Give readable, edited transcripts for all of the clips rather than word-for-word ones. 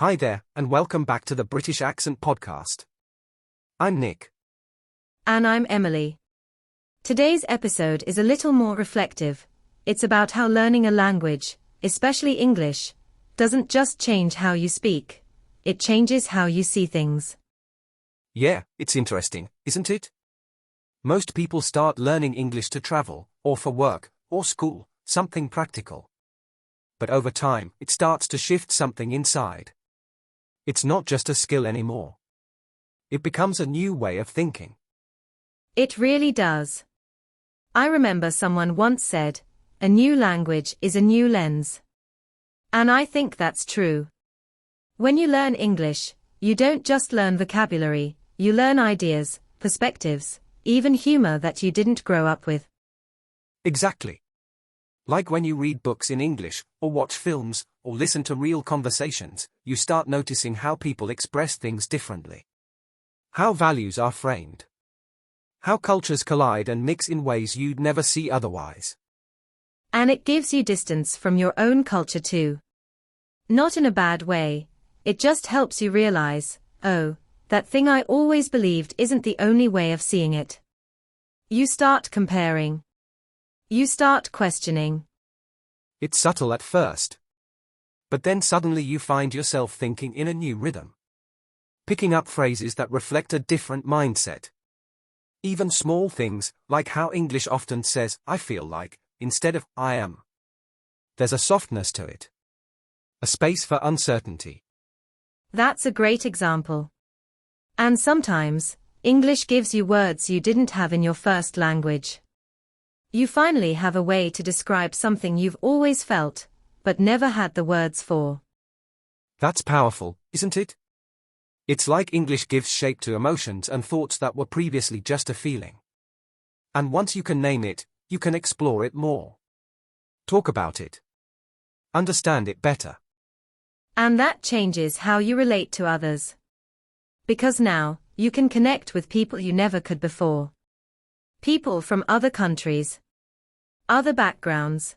Hi there, and welcome back to the British Accent Podcast. I'm Nick. And I'm Emily. Today's episode is a little more reflective. It's about how learning a language, especially English, doesn't just change how you speak. It changes how you see things. Yeah, it's interesting, isn't it? Most people start learning English to travel, or for work, or school, something practical. But over time, it starts to shift something inside. It's not just a skill anymore. It becomes a new way of thinking. It really does. I remember someone once said, a new language is a new lens. And I think that's true. When you learn English, you don't just learn vocabulary, you learn ideas, perspectives, even humor that you didn't grow up with. Exactly. Like when you read books in English, or watch films, or listen to real conversations, you start noticing how people express things differently. How values are framed. How cultures collide and mix in ways you'd never see otherwise. And it gives you distance from your own culture too. Not in a bad way, it just helps you realize, oh, that thing I always believed isn't the only way of seeing it. You start comparing. You start questioning. It's subtle at first. But then suddenly you find yourself thinking in a new rhythm. Picking up phrases that reflect a different mindset. Even small things, like how English often says, I feel like, instead of, I am. There's a softness to it. A space for uncertainty. That's a great example. And sometimes, English gives you words you didn't have in your first language. You finally have a way to describe something you've always felt, but never had the words for. That's powerful, isn't it? It's like English gives shape to emotions and thoughts that were previously just a feeling. And once you can name it, you can explore it more. Talk about it. Understand it better. And that changes how you relate to others. Because now, you can connect with people you never could before. People from other countries. Other backgrounds.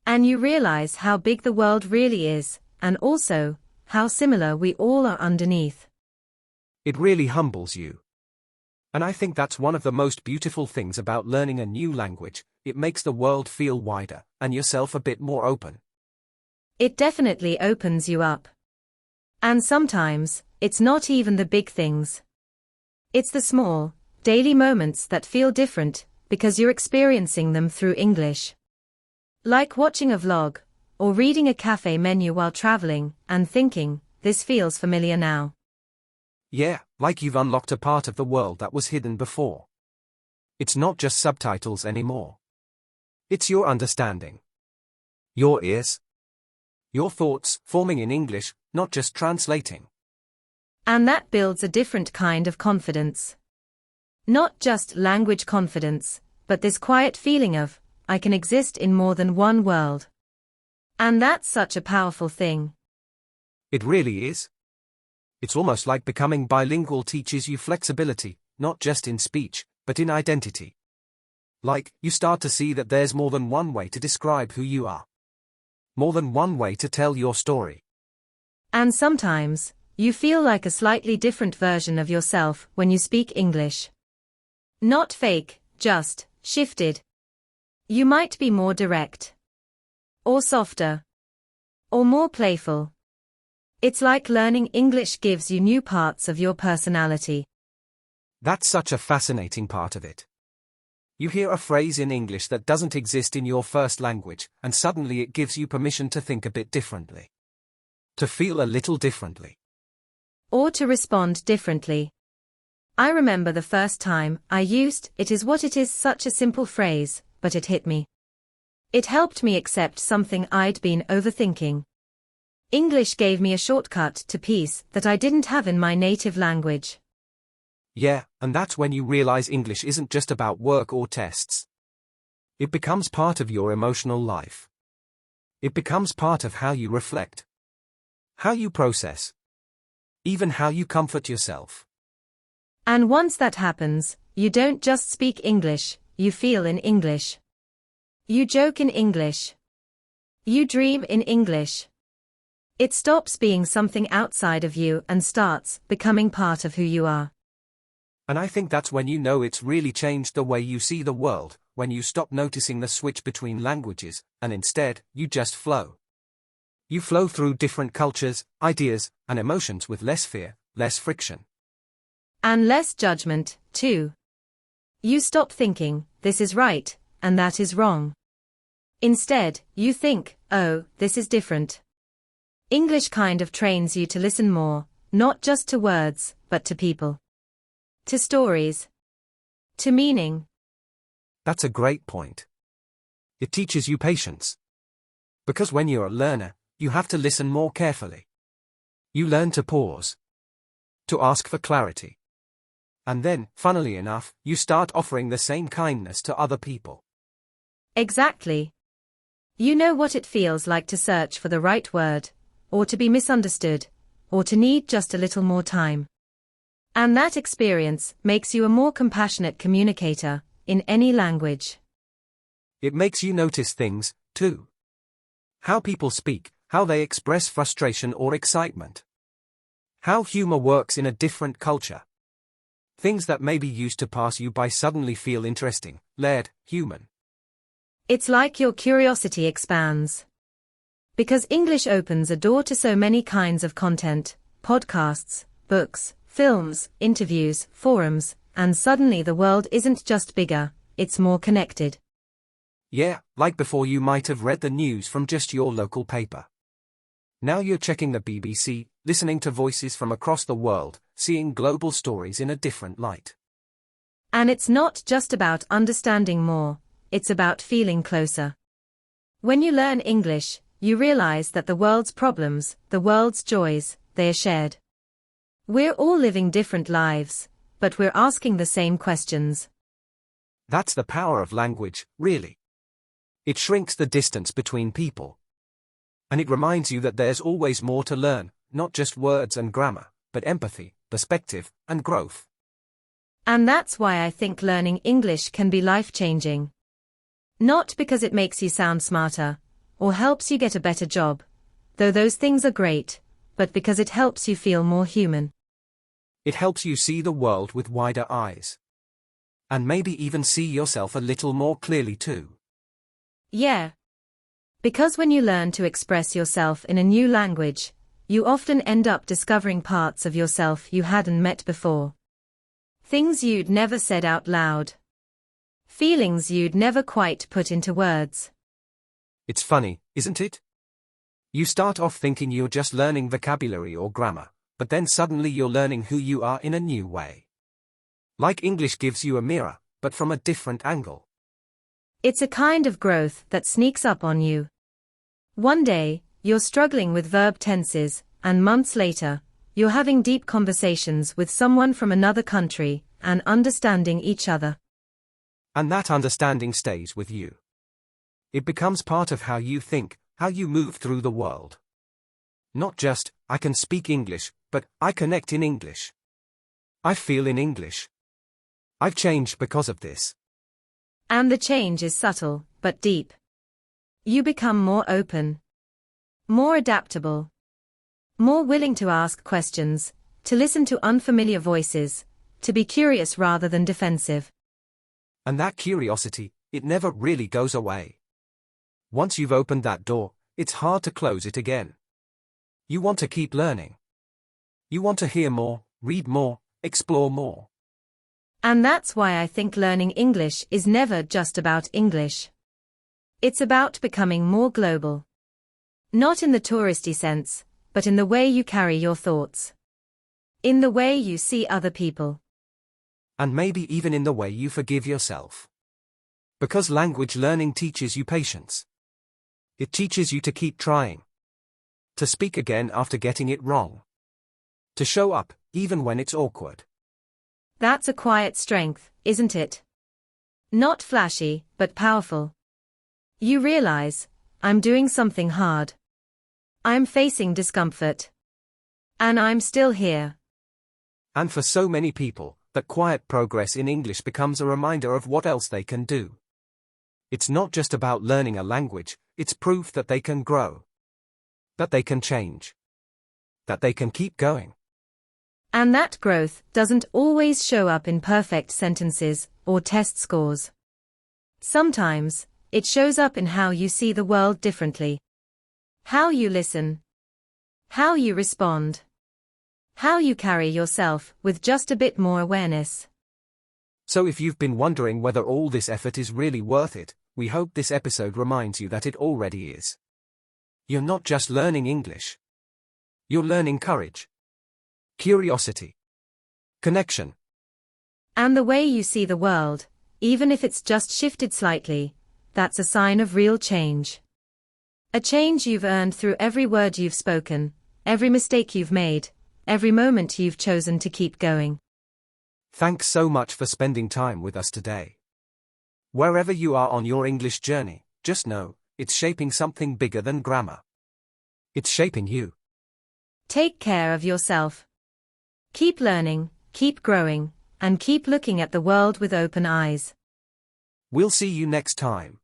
And you realize how big the world really is, and also, how similar we all are underneath. It really humbles you. And I think that's one of the most beautiful things about learning a new language. It makes the world feel wider, and yourself a bit more open. It definitely opens you up. And sometimes, it's not even the big things. It's the small, daily moments that feel different, because you're experiencing them through English. Like watching a vlog, or reading a cafe menu while traveling, and thinking, this feels familiar now. Yeah, like you've unlocked a part of the world that was hidden before. It's not just subtitles anymore. It's your understanding. Your ears. Your thoughts, forming in English, not just translating. And that builds a different kind of confidence. Not just language confidence, but this quiet feeling of, I can exist in more than one world. And that's such a powerful thing. It really is. It's almost like becoming bilingual teaches you flexibility, not just in speech, but in identity. Like, you start to see that there's more than one way to describe who you are. More than one way to tell your story. And sometimes, you feel like a slightly different version of yourself when you speak English. Not fake, just shifted. You might be more direct. Or softer. Or more playful. It's like learning English gives you new parts of your personality. That's such a fascinating part of it. You hear a phrase in English that doesn't exist in your first language, and suddenly it gives you permission to think a bit differently. To feel a little differently. Or to respond differently. I remember the first time I used "it is what it is," such a simple phrase, but it hit me. It helped me accept something I'd been overthinking. English gave me a shortcut to peace that I didn't have in my native language. Yeah, and that's when you realize English isn't just about work or tests. It becomes part of your emotional life. It becomes part of how you reflect. How you process. Even how you comfort yourself. And once that happens, you don't just speak English, you feel in English. You joke in English. You dream in English. It stops being something outside of you and starts becoming part of who you are. And I think that's when you know it's really changed the way you see the world, when you stop noticing the switch between languages, and instead, you just flow. You flow through different cultures, ideas, and emotions with less fear, less friction. And less judgment, too. You stop thinking, this is right, and that is wrong. Instead, you think, oh, this is different. English kind of trains you to listen more, not just to words, but to people. To stories. To meaning. That's a great point. It teaches you patience. Because when you're a learner, you have to listen more carefully. You learn to pause. To ask for clarity. And then, funnily enough, you start offering the same kindness to other people. Exactly. You know what it feels like to search for the right word, or to be misunderstood, or to need just a little more time. And that experience makes you a more compassionate communicator, in any language. It makes you notice things, too. How people speak, how they express frustration or excitement. How humor works in a different culture. Things that maybe used to pass you by suddenly feel interesting, layered, human. It's like your curiosity expands. Because English opens a door to so many kinds of content, podcasts, books, films, interviews, forums, and suddenly the world isn't just bigger, it's more connected. Yeah, like before you might have read the news from just your local paper. Now you're checking the BBC, listening to voices from across the world, seeing global stories in a different light. And it's not just about understanding more, it's about feeling closer. When you learn English, you realize that the world's problems, the world's joys, they are shared. We're all living different lives, but we're asking the same questions. That's the power of language, really. It shrinks the distance between people. And it reminds you that there's always more to learn, not just words and grammar, but empathy, perspective, and growth. And that's why I think learning English can be life-changing. Not because it makes you sound smarter, or helps you get a better job, though those things are great, but because it helps you feel more human. It helps you see the world with wider eyes. And maybe even see yourself a little more clearly too. Yeah. Because when you learn to express yourself in a new language, you often end up discovering parts of yourself you hadn't met before. Things you'd never said out loud. Feelings you'd never quite put into words. It's funny, isn't it? You start off thinking you're just learning vocabulary or grammar, but then suddenly you're learning who you are in a new way. Like English gives you a mirror, but from a different angle. It's a kind of growth that sneaks up on you. One day, you're struggling with verb tenses, and months later, you're having deep conversations with someone from another country, and understanding each other. And that understanding stays with you. It becomes part of how you think, how you move through the world. Not just, I can speak English, but I connect in English. I feel in English. I've changed because of this. And the change is subtle, but deep. You become more open. More adaptable. More willing to ask questions, to listen to unfamiliar voices, to be curious rather than defensive. And that curiosity, it never really goes away. Once you've opened that door, it's hard to close it again. You want to keep learning. You want to hear more, read more, explore more. And that's why I think learning English is never just about English. It's about becoming more global. Not in the touristy sense, but in the way you carry your thoughts. In the way you see other people. And maybe even in the way you forgive yourself. Because language learning teaches you patience. It teaches you to keep trying. To speak again after getting it wrong. To show up, even when it's awkward. That's a quiet strength, isn't it? Not flashy, but powerful. You realize, I'm doing something hard. I'm facing discomfort. And I'm still here. And for so many people, that quiet progress in English becomes a reminder of what else they can do. It's not just about learning a language, it's proof that they can grow. That they can change. that they can keep going. And that growth doesn't always show up in perfect sentences or test scores. Sometimes, it shows up in how you see the world differently. How you listen. How you respond. How you carry yourself with just a bit more awareness. So if you've been wondering whether all this effort is really worth it, we hope this episode reminds you that it already is. You're not just learning English. You're learning courage, curiosity, connection, and the way you see the world, even if it's just shifted slightly, that's a sign of real change. A change you've earned through every word you've spoken, every mistake you've made, every moment you've chosen to keep going. Thanks so much for spending time with us today. Wherever you are on your English journey, just know, it's shaping something bigger than grammar. It's shaping you. Take care of yourself. Keep learning, keep growing, and keep looking at the world with open eyes. We'll see you next time.